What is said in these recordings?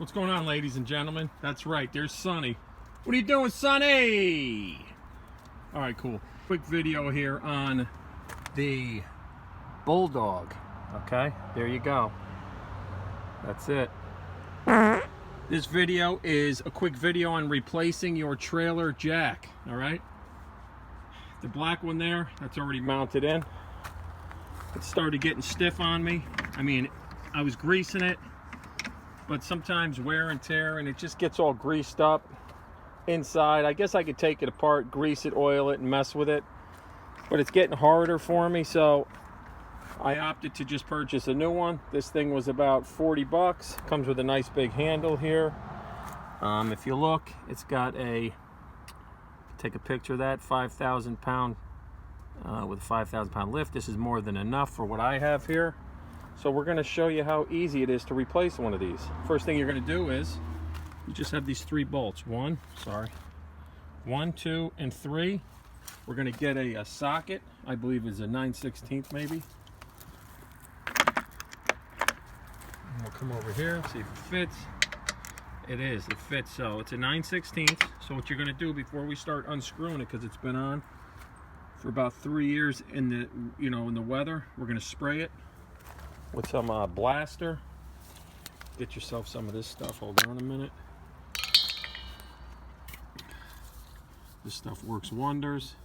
What's going on, ladies and gentlemen? That's right, there's Sonny. What are you doing, Sonny? All right, cool. Quick video here on the Bulldog. Okay, there you go. That's it. This video is a quick video on replacing your trailer jack. All right, the black one there, that's already mounted in. It started getting stiff on me. I mean, I was greasing it, but sometimes wear and tear, and it just gets all greased up inside. I guess I could take it apart, grease it, oil it, and mess with it, but it's getting harder for me, so I opted to just purchase a new one. This thing was about 40 bucks. Comes with a nice big handle here. If you look, it's got a, take a picture of that, 5,000 pound with a 5,000 pound lift. This is more than enough for what I have here. So we're going to show you how easy it is to replace one of these. First thing you're going to do is you just have these 3 bolts. 1, 2, and 3. We're going to get a socket. I believe it's a 9/16 maybe. And we'll come over here, see if it fits. It is, it fits. So it's a 9/16. So what you're going to do before we start unscrewing it, because it's been on for about 3 years in the, in the weather, we're going to spray it with some blaster. Get yourself some of this stuff. Hold on a minute. This stuff works wonders.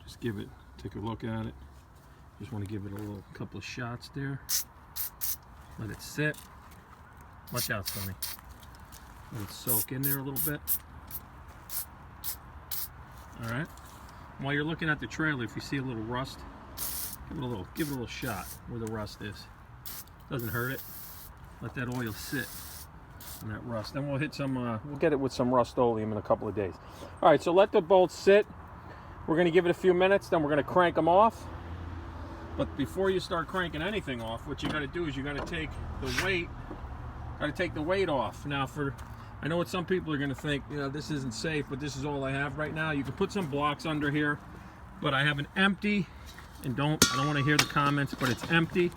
Just give it, take a look at it. Just want to give it a little couple of shots there. Let it sit. Watch out, Sonny. Let it soak in there a little bit. All right. While you're looking at the trailer, if you see a little rust, give it a little shot where the rust is. Doesn't hurt it. Let that oil sit in that rust. Then we'll hit some, we'll get it with some Rust-Oleum in a couple of days. All right, so let the bolts sit. We're going to give it a few minutes, then we're going to crank them off. But before you start cranking anything off, what you got to do is you got to take the weight, off. Now, I know what some people are going to think, this isn't safe, but this is all I have right now. You can put some blocks under here, but I have an empty, and I don't want to hear the comments, but it's empty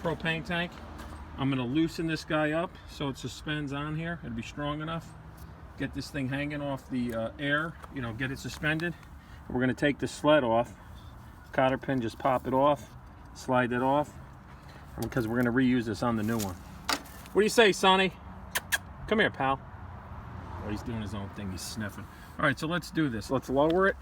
propane tank. I'm going to loosen this guy up so it suspends on here. It'll be strong enough. Get this thing hanging off the air, get it suspended. We're going to take the sled off. Cotter pin, just pop it off, slide it off, because we're going to reuse this on the new one. What do you say, Sonny? Come here, pal. Oh, he's doing his own thing. He's sniffing. All right, so let's do this. Let's lower it.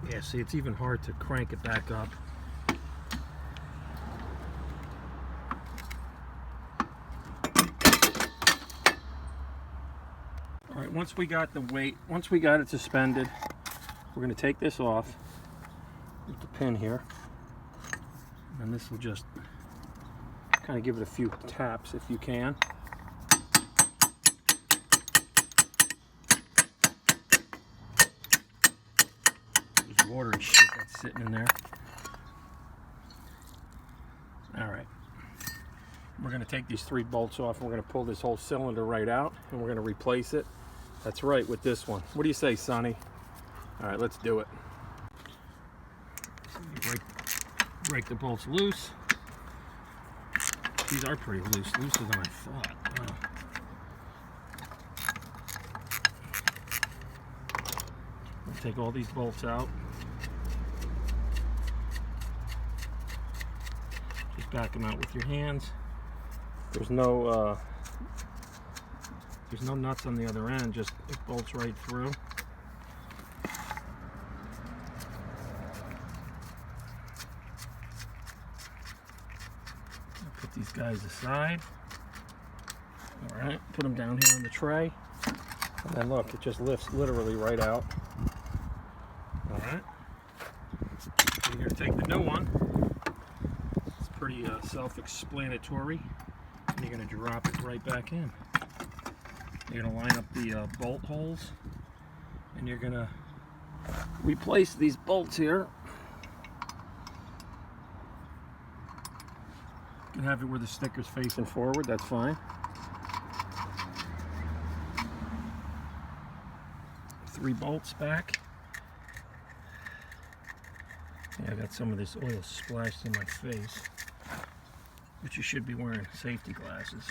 Yeah, see, it's even hard to crank it back up. All right, once we got it suspended, we're going to take this off with the pin here, and this will just kind of give it a few taps if you can. There's watery shit that's sitting in there. All right, we're going to take these 3 bolts off, and we're going to pull this whole cylinder right out, and we're going to replace it. That's right, with this one. What do you say, Sonny? All right, let's do it. So you break the bolts loose. These are pretty loose, looser than I thought. We'll take all these bolts out. Just back them out with your hands. There's no nuts on the other end, just it bolts right through. Put these guys aside. All right, put them down here on the tray. And then look, it just lifts literally right out. All right. So you're going to take the new one. It's pretty self-explanatory. And you're going to drop it right back in. You're going to line up the bolt holes, and you're going to replace these bolts here. You can have it where the sticker's facing forward, that's fine. 3 bolts back. Yeah, I got some of this oil splashed in my face, but you should be wearing safety glasses.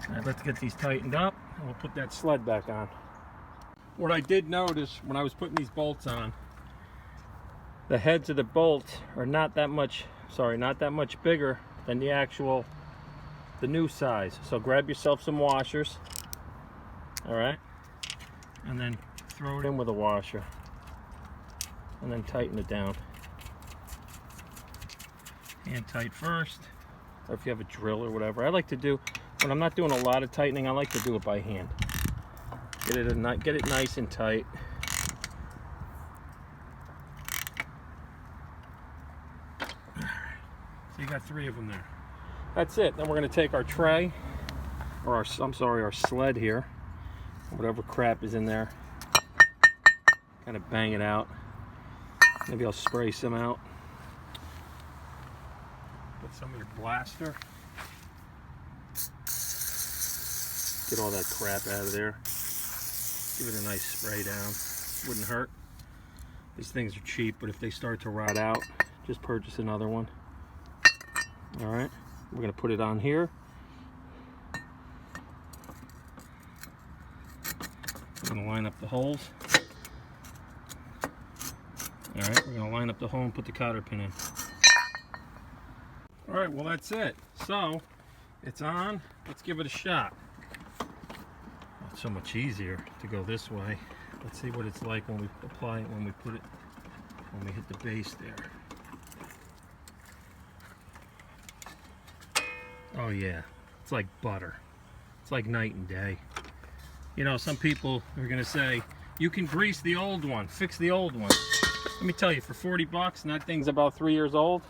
All right, let's get these tightened up, and we'll put that sled back on. What I did notice when I was putting these bolts on, the heads of the bolts are not that much bigger than the new size. So grab yourself some washers, all right, and then throw it in with a washer, and then tighten it down. Hand tight first, or if you have a drill or whatever. I like to do, when I'm not doing a lot of tightening, I like to do it by hand. Get it nice and tight. So you got 3 of them there. That's it. Then we're going to take our tray, or our sled here, whatever crap is in there. Kind of bang it out. Maybe I'll spray some out. Put some of your blaster. Get all that crap out of there. Give it a nice spray down. Wouldn't hurt. These things are cheap, but if they start to rot out, just purchase another one. All right, we're gonna put it on here. We're gonna line up the holes. All right, we're gonna line up the hole and put the cotter pin in. All right, well that's it. So it's on. Let's give it a shot. It's so much easier to go this way. Let's see what it's like when we apply it, when we hit the base there. Oh yeah, it's like butter. It's like night and day. You know, some people are gonna say, you can grease the old one, fix the old one. Let me tell you, for 40 bucks, and that thing's about 3 years old,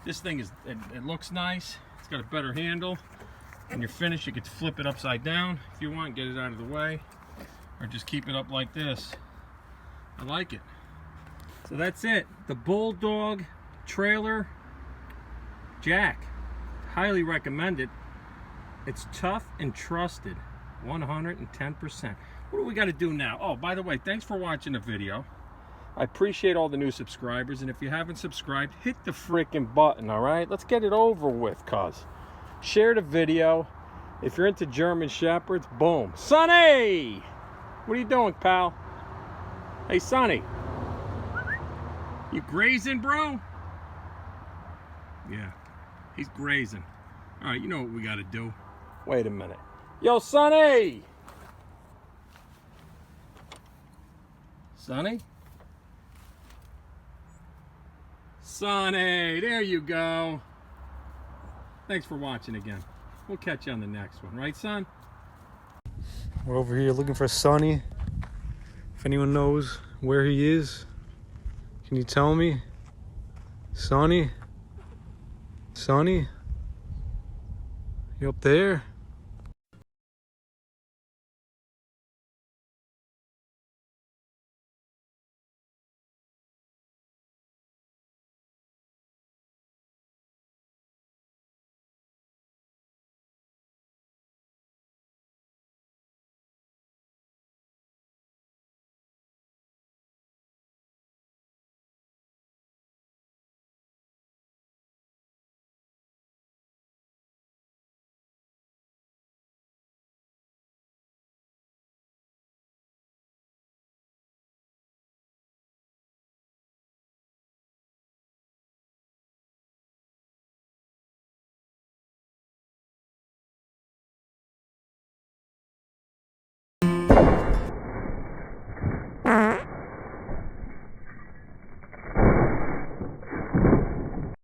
this thing it looks nice. It's got a better handle. When you're finished, you get to flip it upside down if you want, get it out of the way, or just keep it up like this. I like it. So that's it. The Bulldog trailer jack. Highly recommend it. It's tough and trusted. 110%. What do we got to do now? Oh, by the way, thanks for watching the video. I appreciate all the new subscribers, and if you haven't subscribed, hit the freaking button, all right? Let's get it over with, cuz. Share the video. If you're into German Shepherds, boom. Sonny! What are you doing, pal? Hey, Sonny. You grazing, bro? Yeah, he's grazing. All right, you know what we got to do. Wait a minute. Yo, Sonny! Sonny? Sonny, there you go. Thanks for watching again. We'll catch you on the next one, right, son? We're over here looking for Sonny. If anyone knows where he is, can you tell me? Sonny? Sonny? You up there?